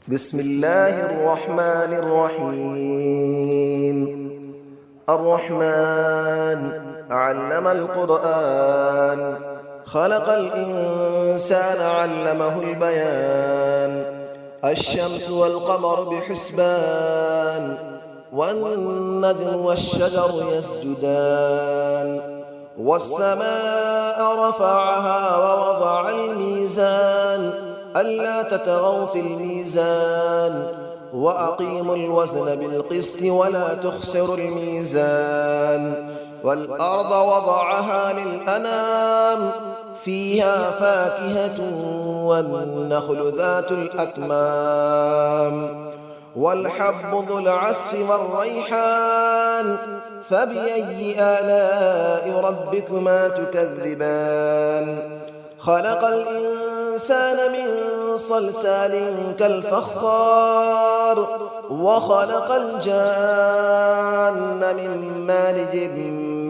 بسم الله الرحمن الرحيم. الرحمن علم القرآن، خلق الإنسان علمه البيان. الشمس والقمر بحسبان، والنجم والشجر يسجدان. والسماء رفعها ووضع الميزان، ألا تطغوا في الميزان، وأقيموا الوزن بالقسط ولا تخسروا الميزان. والأرض وضعها للأنام، فيها فاكهة والنخل ذات الأكمام. والحب ذو العصف والريحان، فبأي آلاء ربكما تكذبان. خلق الإنسان من صلصال كالفخار، وخلق الجان من مارج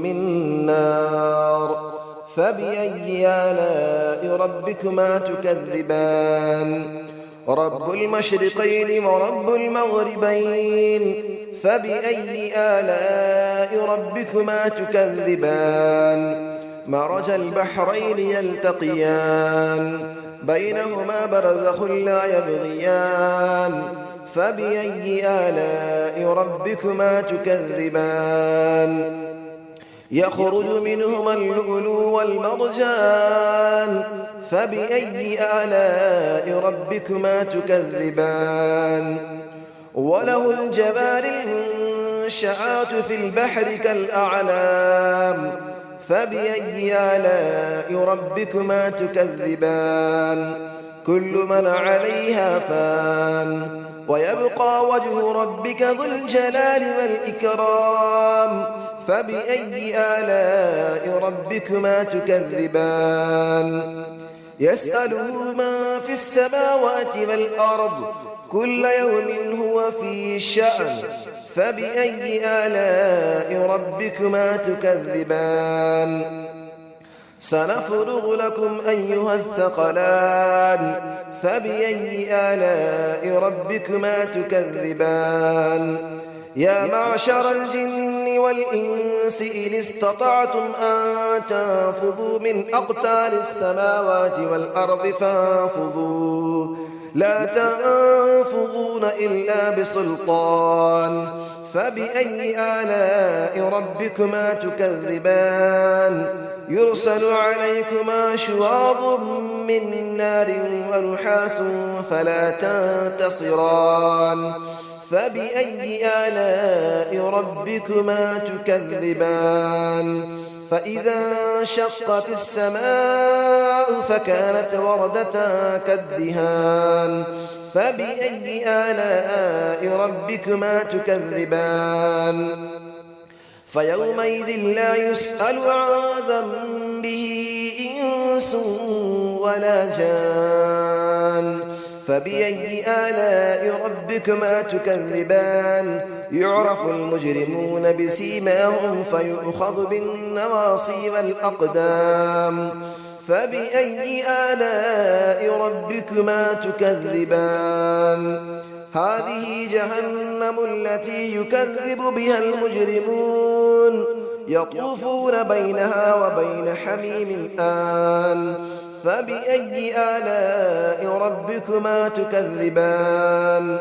من نار. فبأي آلاء ربكما تكذبان. رب المشرقين ورب المغربين، فبأي آلاء ربكما تكذبان. مرج البحرين يلتقيان، بينهما برزخ لا يبغيان. فبأي آلاء ربكما تكذبان. يخرج منهما اللؤلؤ والمرجان، فبأي آلاء ربكما تكذبان. وله الجوار المنشآت في البحر كالأعلام، فبأي آلاء ربكما تكذبان. كل من عليها فان، ويبقى وجه ربك ذو الجلال والإكرام. فبأي آلاء ربكما تكذبان. يسأله من في السماوات والأرض، كل يوم هو في شأن. فبأي آلاء ربكما تكذبان. سنفرغ لكم أيها الثقلان، فبأي آلاء ربكما تكذبان. يا معشر الجن والإنس إن استطعتم أن تنفذوا من أقطار السماوات والأرض فانفذوا، لا تنفذون إلا بسلطان. فبأي آلاء ربكما تكذبان. يرسل عليكما شواظ من نار ونحاس فلا تنتصران. فبأي آلاء ربكما تكذبان. فإذا انشقت السماء فكانت وردة كالدهان. فبأي آلاء ربكما تكذبان. فيومئذ لا يسأل عن ذنبه إنس ولا جان. فبأي آلاء ربكما تكذبان. يعرف المجرمون بسيماهم فيؤخذ بالنواصي والأقدام. فبأي آلاء ربكما تكذبان. هذه جهنم التي يكذب بها المجرمون، يطوفون بينها وبين حميم آن. فبأي آلاء ربكما تكذبان.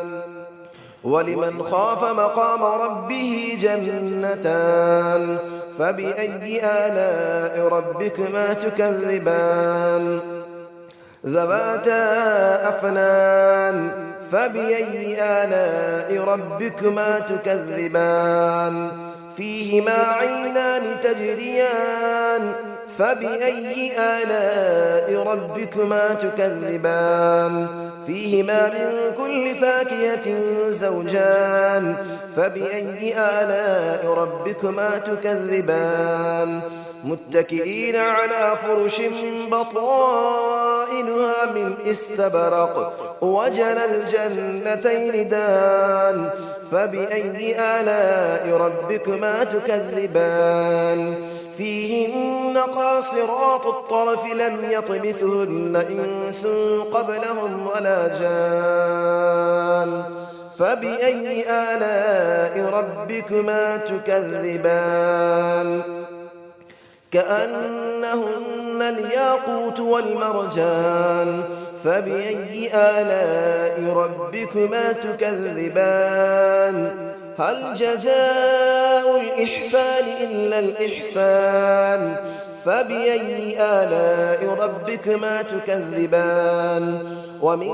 ولمن خاف مقام ربه جنتان. فبأي آلاء ربكما تكذبان. ذواتا أفنان. فبأي آلاء ربكما تكذبان. فيهما عينان تجريان. فبأي آلاء ربكما تكذبان. فيهما من كل فاكهة زوجان. فبأي آلاء ربكما تكذبان. متكئين على فرش بطائنها من استبرق، وجنى الجنتين دان. فبأي آلاء ربكما تكذبان. فيهن قاصرات الطرف لم يطمثهن إنس قبلهم ولا جان. فبأي آلاء ربكما تكذبان كأنهن الياقوت والمرجان فبأي آلاء ربكما تكذبان هل جزاء الإحسان إلا الإحسان فبأي آلاء ربكما تكذبان ومن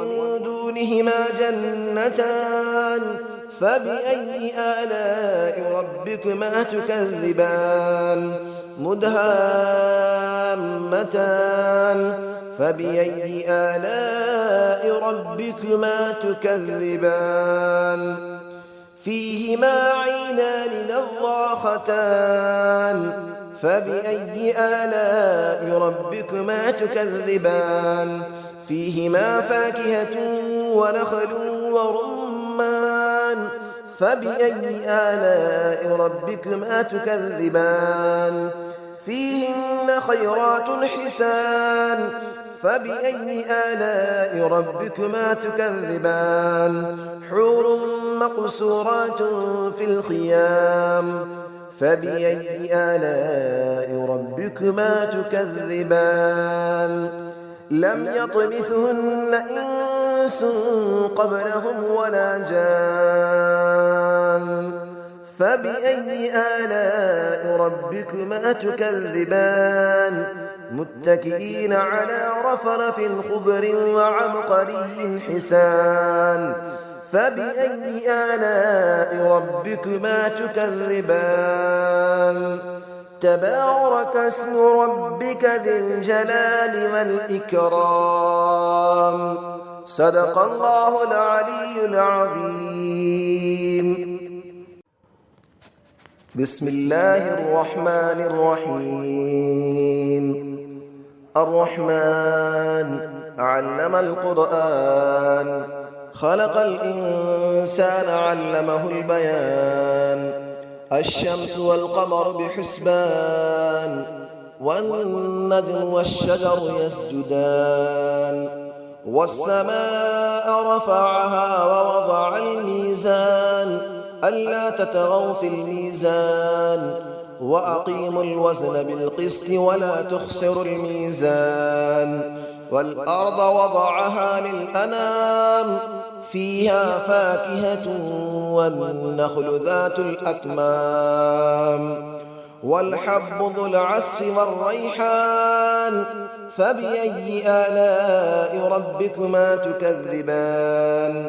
دونهما جنتان فبأي آلاء ربكما تكذبان مدهامتان فبأي آلاء ربكما تكذبان فيهما عينان نضاختان فبأي آلاء ربكما تكذبان فيهما فاكهة ونخل ورمان فبأي آلاء ربكما تكذبان فيهن خيرات حسان فبأي آلاء ربكما تكذبان حور مقصورات في الخيام فبأي آلاء ربكما تكذبان لم يطمثهن إنس قبلهم ولا جان فبأي آلاء ربكما تكذبان متكئين على رفرف خضر وعبقري حسان فبأي آلاء ربكما تكذبان تبارك اسم ربك ذي الجلال والإكرام صدق الله العلي العظيم بسم الله الرحمن الرحيم الرحمن علم القرآن خلق الإنسان علمه البيان الشمس والقمر بحسبان والنجم والشجر يسجدان والسماء رفعها ووضع الميزان ألا تطغوا في الميزان وأقيموا الوزن بالقسط ولا تخسروا الميزان والأرض وضعها للأنام فيها فاكهة والنخل ذات الأكمام والحب ذو العصف والريحان فبأي آلاء ربكما تكذبان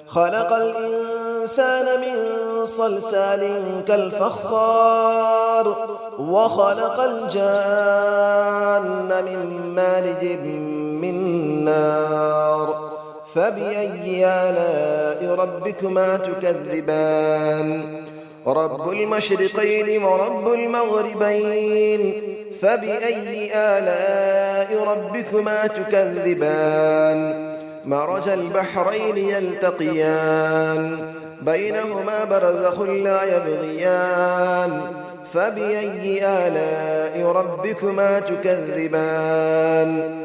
خلق الإنسان من صلصال كالفخار وخلق الجان من مارج من نار فبأي آلاء ربكما تكذبان رب المشرقين ورب المغربين فبأي آلاء ربكما تكذبان مرج البحرين يلتقيان بينهما برزخ لا يبغيان فبأي آلاء ربكما تكذبان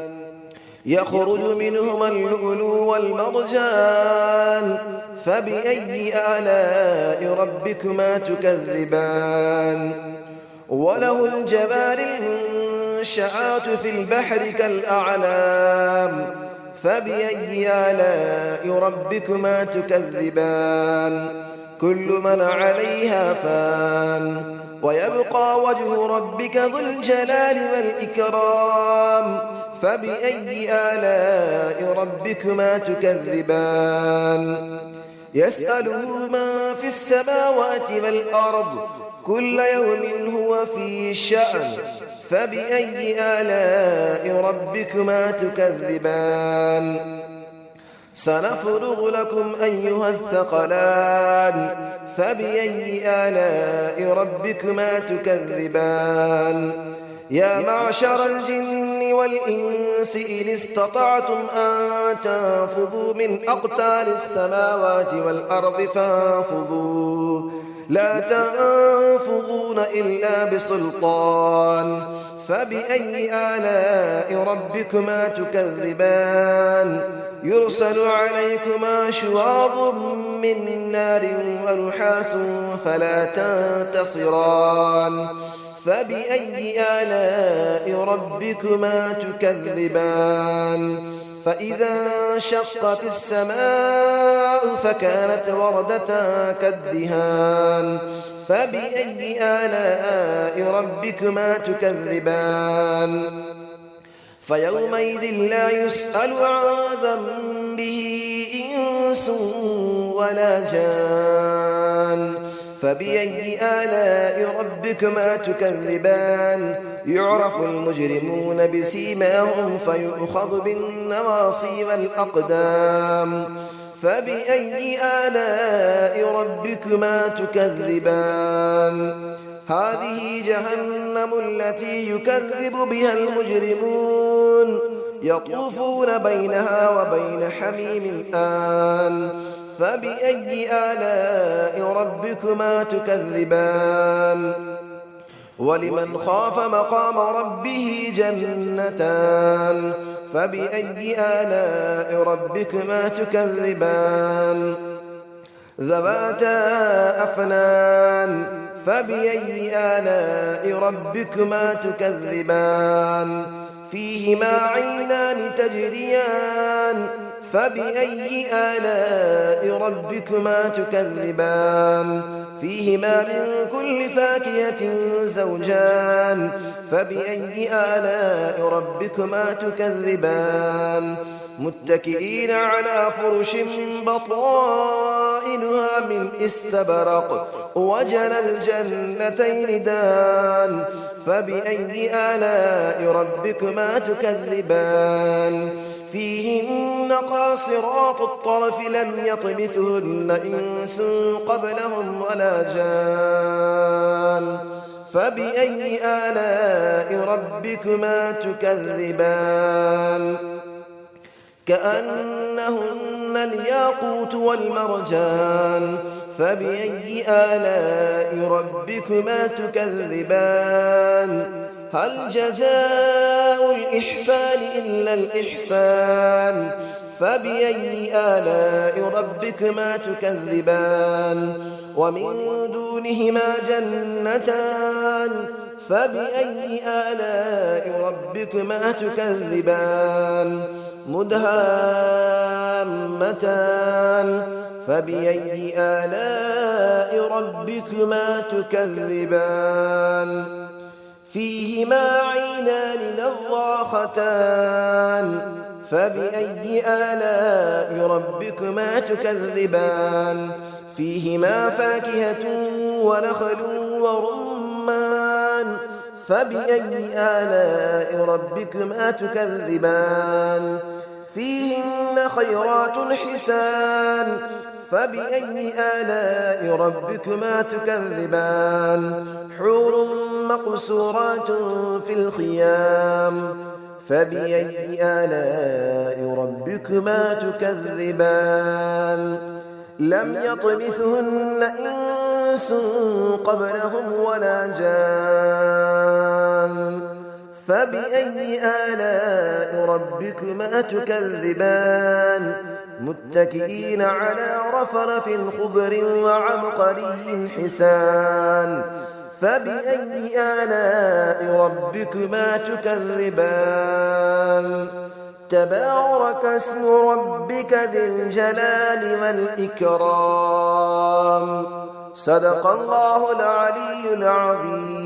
يخرج منهما اللؤلؤ والمرجان فبأي آلاء ربكما تكذبان وله الجبال المنشآت في البحر كالأعلام فبأي آلاء ربكما تكذبان كل من عليها فان ويبقى وجه ربك ذو الجلال والإكرام فبأي آلاء ربكما تكذبان يسأله من في السماوات والأرض كل يوم هو في شأن فبأي آلاء ربكما تكذبان سنفرغ لكم أيها الثقلان فبأي آلاء ربكما تكذبان يا معشر الجن والإنس إن استطعتم أن تنفذوا من أقطار السماوات والأرض فانفذوا لا تنفذون إلا بسلطان فبأي آلاء ربكما تكذبان يرسل عليكما شواظ من نار ونحاس فلا تنتصران فبأي آلاء ربكما تكذبان فإذا انشقت السماء فكانت وردة كالدهان فبأي آلاء ربكما تكذبان فيومئذ لا يسأل عن ذنبه إنس ولا جان فبأي آلاء ربكما تكذبان يعرف المجرمون بسيماهم فيؤخذ بالنواصي والأقدام فبأي آلاء ربكما تكذبان هذه جهنم التي يكذب بها المجرمون يطوفون بينها وبين حميم آن فبأي آلاء ربكما تكذبان ولمن خاف مقام ربه جنتان فبأي آلاء ربكما تكذبان ذواتا أفنان فبأي آلاء ربكما تكذبان فيهما عينان تجريان فبأي آلاء ربكما تكذبان فيهما من كل فاكهة زوجان فبأي آلاء ربكما تكذبان متكئين على فرش بطائنها من استبرق وجنى الجنتين دان فبأي آلاء ربكما تكذبان فيهن قاصرات الطرف لم يطمثهن إنس قبلهم ولا جان فبأي آلاء ربكما تكذبان كأنهن الياقوت والمرجان فبأي آلاء ربكما تكذبان هل جزاء الإحسان إلا الإحسان فبأي آلاء ربكما تكذبان ومن دونهما جنتان فبأي آلاء ربكما تكذبان مدهامتان فبأي آلاء ربكما تكذبان فيهما عينان نضاختان فبأي آلاء ربكما تكذبان فيهما فاكهة ونخل ورمان فبأي آلاء ربكما تكذبان فيهن خيرات حسان فبأي آلاء ربكما تكذبان حور مقصورات في الخيام فبأي آلاء ربكما تكذبان لم يطمثهن إنس قبلهم ولا جان فبأي آلاء ربكما تكذبان متكئين على رفرف خضر وعبقري حسان فبأي آلاء ربكما تكذبان تبارك اسم ربك ذي الجلال والإكرام صدق الله العلي العظيم.